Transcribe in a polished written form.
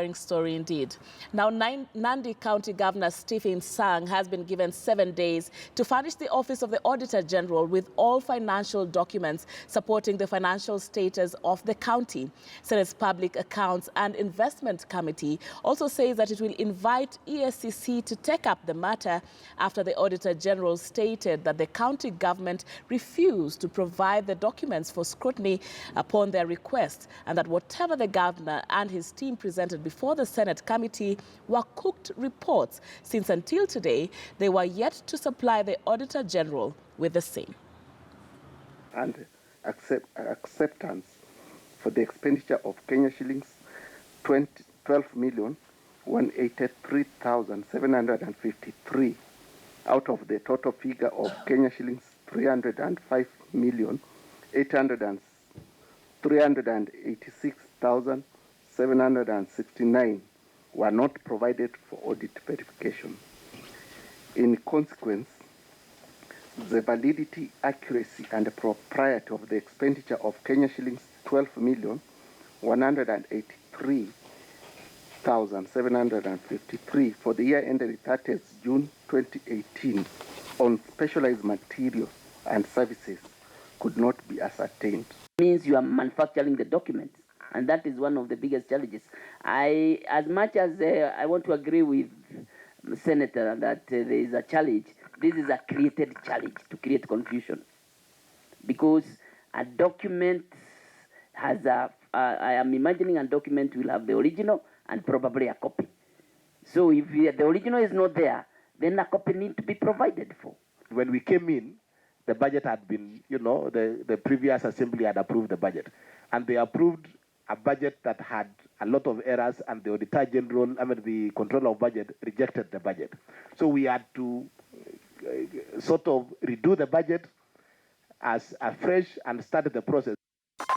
worrying story indeed. Now, Nandi County Governor Stephen Sang has been given 7 days to furnish the Office of the Auditor General with all financial documents supporting the financial status of the county. Senate's Public Accounts and Investment Committee also says that it will invite ESCC to take up the matter after the Auditor General stated that the county government refused to provide the documents for scrutiny upon their request, and that whatever the governor and his team presented before the Senate committee were cooked reports, since until today they were yet to supply the Auditor General with the same. And acceptance for the expenditure of Kenya shillings 12,183,753 out of the total figure of Kenya shillings 386,769 were not provided for audit verification. In consequence, the validity, accuracy, and propriety of the expenditure of Kenya shillings 12,183,753 for the year ended 30th June 2018 on specialized materials and services could not be ascertained. Means you are manufacturing the documents, and that is one of the biggest challenges. As much as I want to agree with the Senator that there is a challenge, this is a created challenge to create confusion, because a document has I am imagining a document will have the original and probably a copy. So if the original is not there, then a copy needs to be provided for. When we came in, the budget had been, the previous assembly had approved the budget. And they approved a budget that had a lot of errors, and the Auditor General, the Controller of Budget, rejected the budget. So we had to sort of redo the budget as afresh and started the process.